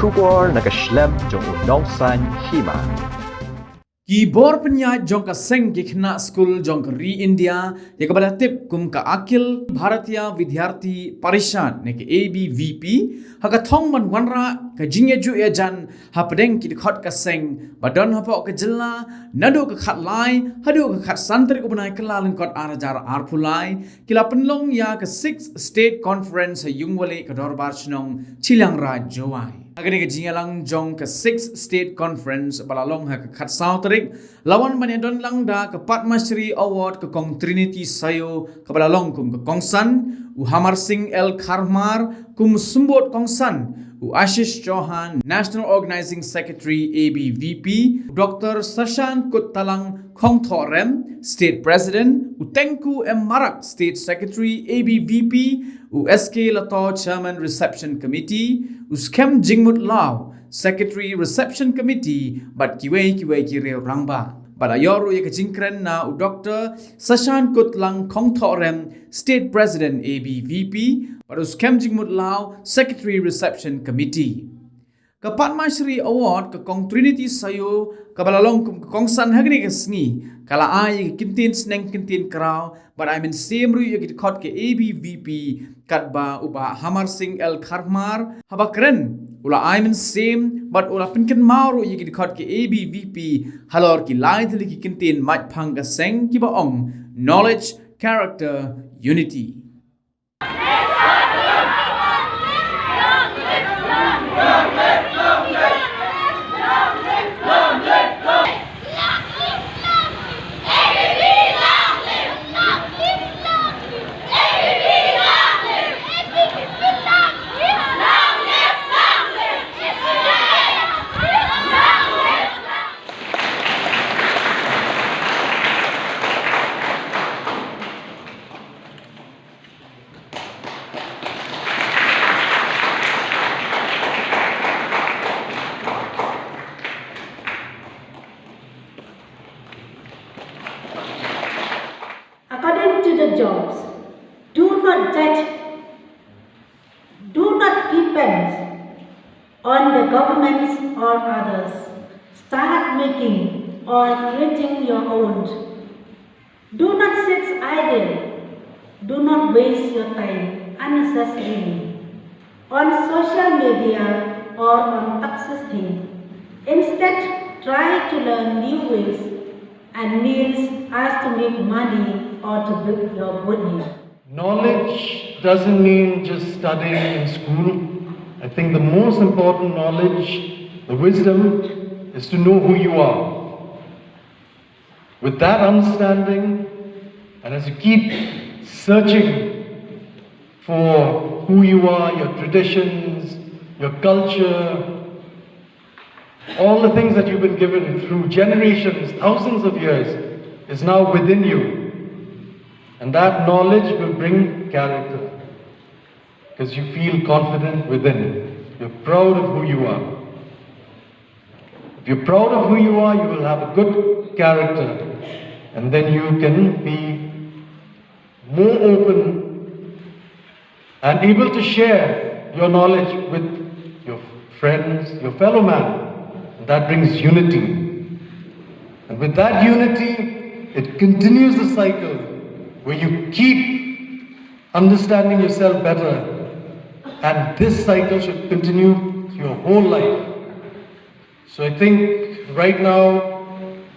Shubor nakaslem jong unongsan Hima. Kibor penya jong ka seng gikhna school jong ka ri India ya ka balatip kum ka akil Bharatiya Vidyarthi Parishad ne ke ABVP haka thong man wanra ka jingya ju ya jan ha pedeng ki khot ka seng badon ha pa ka jilla nado ka khat lai hado ka khat santri ko banai ka laleng kot arajar arphulai kila Pynlong ya ka 6th state conference ha yungwale ka dorbar chnong chilang ra Jowai agani ka jingalang jong ka 6th state conference balalong ha ka khat sao tarik lawan banyan lang da ka Padma Shri award ka kong Trinity sayo ka balalong kum ka kongsan u Hamar Singh El Kharmar kum sumbot kongsan u Ashish Chauhan National Organizing Secretary ABVP Dr. Sashan Kuttalang Khongthorem State President u Tengku M Marak State Secretary ABVP u SK Lato Chairman Reception Committee u Skem Jingmut Lao Secretary Reception Committee but kiwe kire rangba pada yoru ye kajingkren na u Dr. Sashan Kutlang Khongthorem State President ABVP pada Skem Jingmut Lao Secretary Reception Committee ka Padma Shri Award ka kong Trinity sayo ka balalong kum kong san hagni ka sngi kala ay kintin sneng kintin kraw but I mean same ru ye khot ke ABVP katba uba Hamar Singh El Kharmar habakren ula I mean same but ula pinken maru ye khot ke ABVP halor ki lai thli ki kintin mat phang ka seng ki ba ong knowledge character unity According to the jobs, do not judge, do not depend on the governments or others. Start making or creating your own. Do not sit idle. Do not waste your time unnecessarily on social media or on toxic things. Instead, try to learn new ways and means as to make money or to build your body. Knowledge doesn't mean just studying in school. I think the most important knowledge, the wisdom, is to know who you are. With that understanding, and as you keep searching for who you are, your traditions, your culture, all the things that you've been given through generations, thousands of years, is now within you. And that knowledge will bring character. Because you feel confident within. You're proud of who you are. If you're proud of who you are, you will have a good character. And then you can be more open and able to share your knowledge with your friends, your fellow man. That brings unity. And with that unity, it continues the cycle where you keep understanding yourself better. And this cycle should continue your whole life. So I think right now,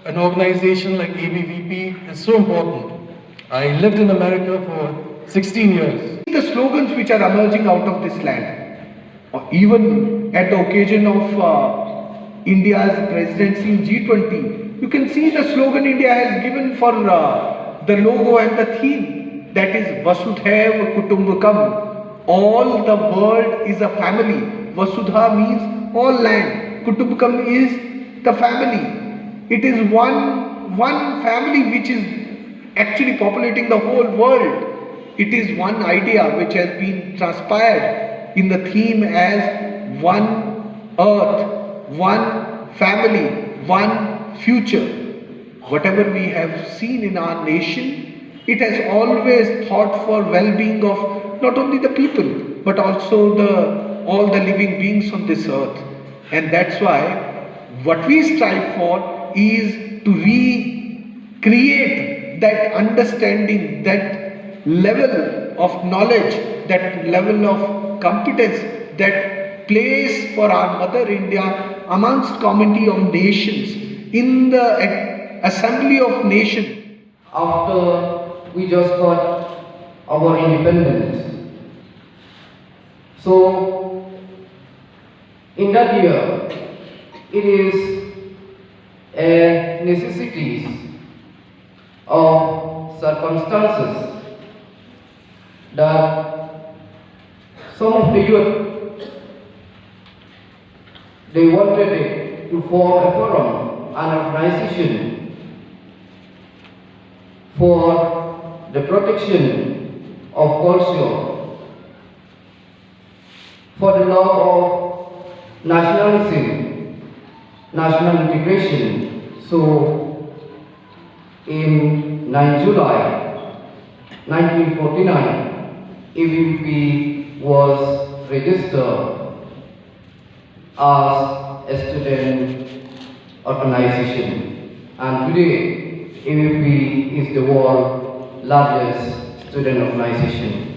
an organization like ABVP is so important. I lived in America for 16 years. The slogans which are emerging out of this land, or even at the occasion of India's presidency in G20, you can see the slogan India has given for the logo and the theme, that is Vasudhaiv Kutumbakam. All the world is a family. Vasudha means all land. Kutumbakam is the family. It is one family which is actually populating the whole world. It is one idea which has been transpired in the theme as one earth, one family, one future. Whatever we have seen in our nation, it has always thought for well-being of not only the people, but also all the living beings on this earth. And that's why what we strive for is to recreate that understanding, that level of knowledge, that level of competence, that place for our Mother India amongst community of nations in the assembly of nations. After we just got our independence. So, in that year, it is a necessity of circumstances that some of the youth, they wanted to form a forum, an organization for the protection of culture, for the love of nationalism, national integration. So, in 9 July 1949, Abvp was registered as a student organization, and today Abvp is the world's largest student organization.